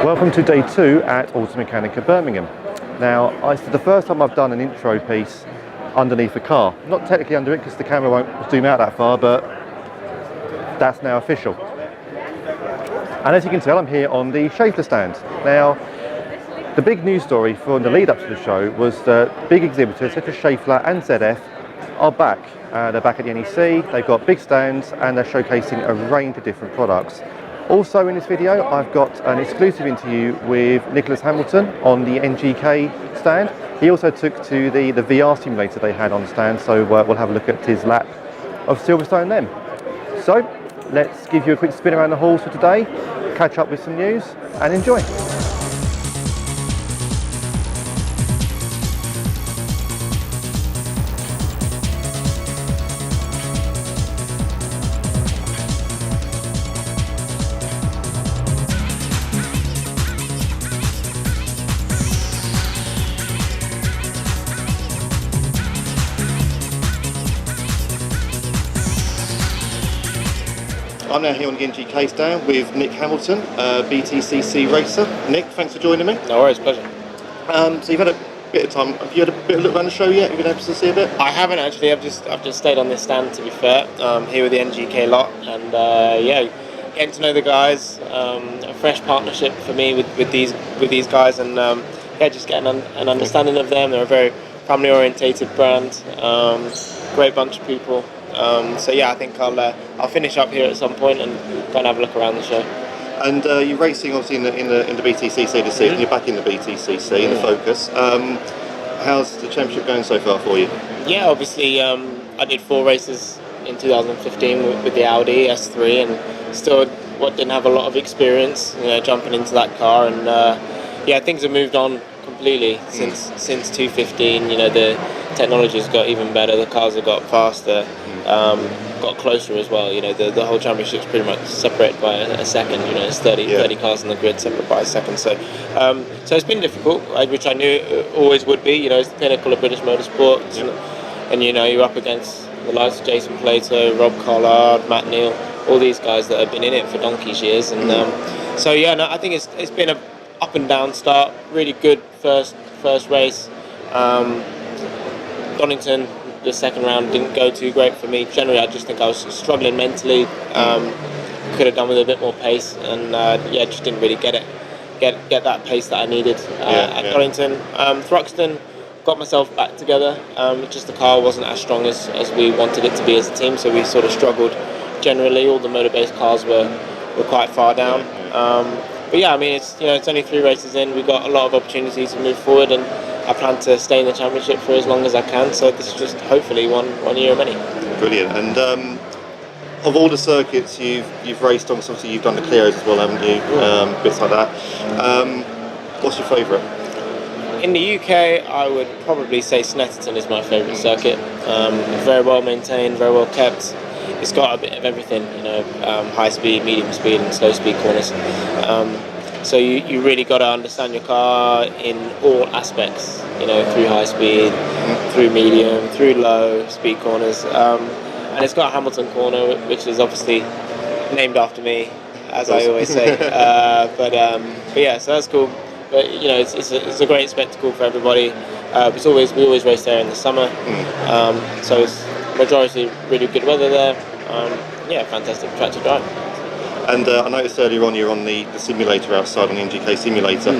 Welcome to day 2 at Automechanika Birmingham. Now, it's the first time I've done an intro piece underneath a car. Not technically under it because the camera won't zoom out that far, but that's now official. And as you can tell, I'm here on the Schaeffler stand. Now, the big news story from the lead up to the show was that big exhibitors such as Schaeffler and ZF are back. They're back at the NEC, they've got big stands and they're showcasing a range of different products. Also in this video, I've got an exclusive interview with Nicholas Hamilton on the NGK stand. He also took to the VR simulator they had on stand, so we'll have a look at his lap of Silverstone then. So, let's give you a quick spin around the halls for today, catch up with some news, and enjoy. I'm now here on the NGK stand with Nick Hamilton, BTCC racer. Nick, thanks for joining me. No worries, pleasure. So you've had a bit of time. Have you had a bit of a look around the show yet? Have you been able to see a bit? I haven't actually. I've just stayed on this stand, to be fair. Here with the NGK lot, and yeah, getting to know the guys. A fresh partnership for me with these guys, and yeah, just getting an understanding of them. They're a very family-orientated brand. Great bunch of people. So yeah, I think I'll finish up here at some point and go and have a look around the show. And you're racing obviously in the BTCC this season. You're back in the BTCC in the Focus. How's the championship going so far for you? Yeah, obviously I did 4 races in 2015 with the Audi S3, and still didn't have a lot of experience, jumping into that car. And yeah, things have moved on completely since 2015. The technology's got even better. The cars have got faster. Got closer as well. The whole championship's pretty much separated by a second. It's 30 cars on the grid, separate by a second. So it's been difficult, which I knew it always would be. It's the pinnacle of British motorsport, and you're up against the likes of Jason Plato, Rob Collard, Matt Neal, all these guys that have been in it for donkey's years. And so yeah, no, I think it's been a up and down start. Really good first race. Donington, the second round didn't go too great for me. Generally, I just think I was struggling mentally. Could have done with a bit more pace, and yeah, just didn't really get that pace that I needed at Donington. Thruxton, got myself back together. Just the car wasn't as strong as we wanted it to be as a team, so we sort of struggled. Generally, all the motor-based cars were quite far down. But yeah, I mean, it's only 3 races in. We've got a lot of opportunities to move forward, and I plan to stay in the championship for as long as I can. So this is just hopefully one year of many. Brilliant. And of all the circuits you've raced on, obviously you've done the Clios as well, haven't you? Bits like that. What's your favourite? In the UK, I would probably say Snetterton is my favourite circuit. Very well maintained, very well kept. It's got a bit of everything, high speed, medium speed, and slow speed corners. So you really got to understand your car in all aspects, through high speed, through medium, through low speed corners. And it's got a Hamilton corner, which is obviously named after me, as I always say. But yeah, so that's cool. But it's a great spectacle for everybody. We always race there in the summer. So it's majority really good weather there. Yeah, fantastic track to drive. And I noticed earlier on you're on the simulator outside on the NGK simulator.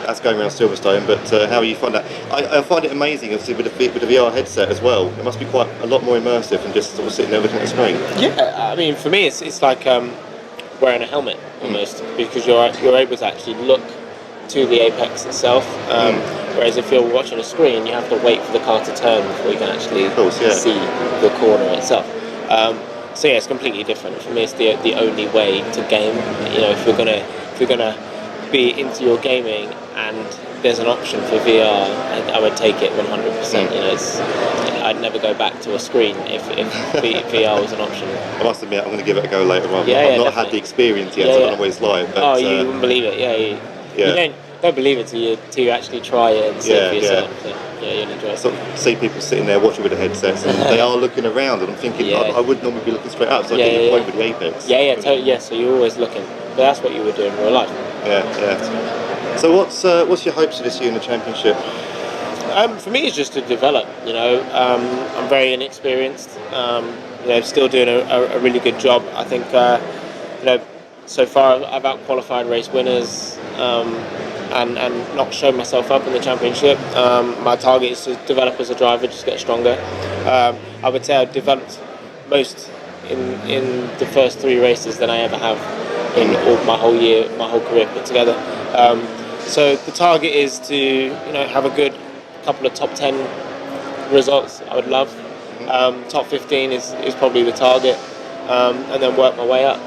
That's going around Silverstone, but how you find that? I find it amazing, obviously, with the VR headset as well. It must be quite a lot more immersive than just sort of sitting there looking at the screen. Yeah, I mean, for me, it's like wearing a helmet almost, because you're able to actually look to the apex itself. Whereas if you're watching a screen, you have to wait for the car to turn before you can actually see the corner itself. So yeah, it's completely different. For me, it's the only way to game. If you're gonna be into your gaming and there's an option for VR, I would take it 100%. I'd never go back to a screen if VR was an option. I must admit, I'm going to give it a go later on. Yeah, I've not definitely had the experience yet, so I don't know what it's like. But, you wouldn't believe it. You don't believe it till you actually try it and see it for yourself. So, yeah, you'll enjoy I it. sort of see people sitting there watching with the headsets, and they are looking around, and I'm thinking I would normally be looking straight up, so I get your point with the apex. Totally. Yeah, so you're always looking, but that's what you would do in real life. Yeah. So what's your hopes for this year in the championship? For me, it's just to develop. I'm very inexperienced. Still doing a really good job. I think so far I've out-qualified race winners and not shown myself up in the championship. My target is to develop as a driver, just get stronger. I would say I've developed most in the first 3 races than I ever have in all my whole career put together. So the target is to have a good couple of top 10 results. I would love. Top 15 is probably the target, and then work my way up.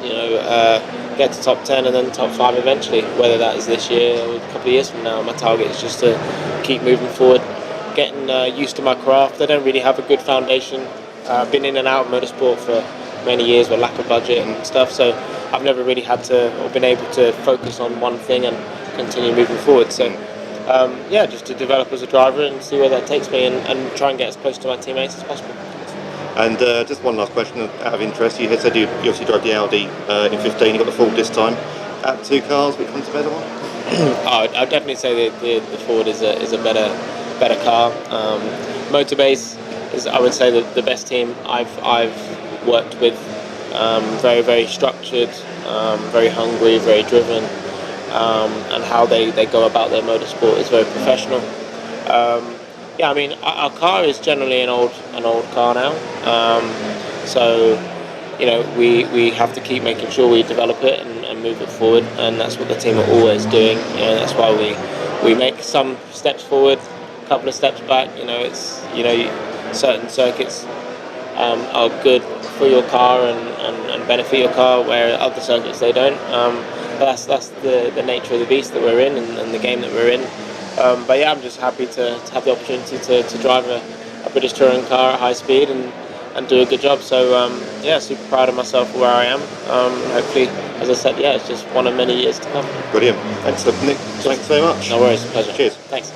Get to top 10 and then top 5 eventually. Whether that is this year or a couple of years from now, my target is just to keep moving forward, getting used to my craft. I don't really have a good foundation. I've been in and out of motorsport for many years with lack of budget and stuff, so I've never really had to or been able to focus on one thing and continue moving forward. So just to develop as a driver and see where that takes me, and try and get as close to my teammates as possible. And just one last question out of interest. You said you obviously drove the Audi in 15, you got the Ford this time. Out of 2 cars, which one's the better one? I'd definitely say the Ford is a better car. Motorbase is, I would say, the best team I've worked with. Very, very structured, very hungry, very driven, and how they go about their motorsport is very professional. Our car is generally an old car now, so we have to keep making sure we develop it and move it forward, and that's what the team are always doing. That's why we make some steps forward, a couple of steps back. It's certain circuits are good for your car and benefit your car, where other circuits they don't. But that's the nature of the beast that we're in and the game that we're in. I'm just happy to have the opportunity to drive a British touring car at high speed and do a good job. So super proud of myself for where I am. Hopefully, as I said, it's just one of many years to come. Brilliant. Excellent, Nick. Thanks very much. No worries, pleasure. Cheers. Thanks.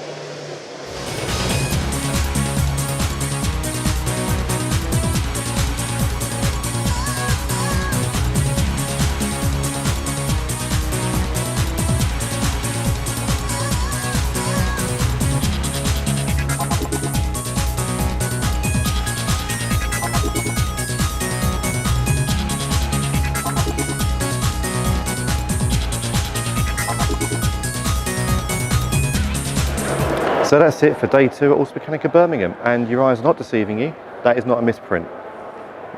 So that's it for day 2 at Automechanika Birmingham, and your eyes are not deceiving you, that is not a misprint.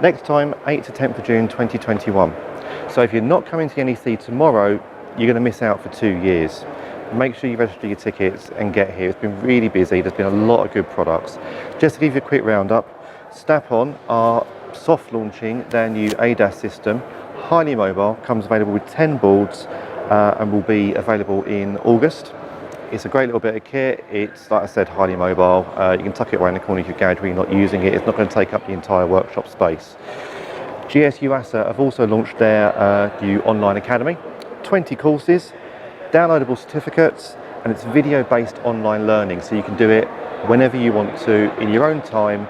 Next time, 8th to 10th of June 2021. So if you're not coming to the NEC tomorrow, you're going to miss out for 2 years. Make sure you register your tickets and get here. It's been really busy, there's been a lot of good products. Just to give you a quick roundup, Snap-on are soft launching their new ADAS system, highly mobile, comes available with 10 boards and will be available in August. It's a great little bit of kit. It's, like I said, highly mobile. You can tuck it away in the corner of your garage where you're not using it. It's not going to take up the entire workshop space. GS UASA have also launched their new online academy. 20 courses, downloadable certificates, and it's video-based online learning, so you can do it whenever you want to, in your own time.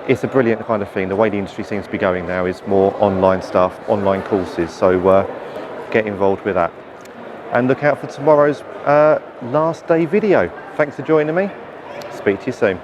It's a brilliant kind of thing. The way the industry seems to be going now is more online stuff, online courses, so get involved with that. And look out for tomorrow's last day video. Thanks for joining me. Speak to you soon.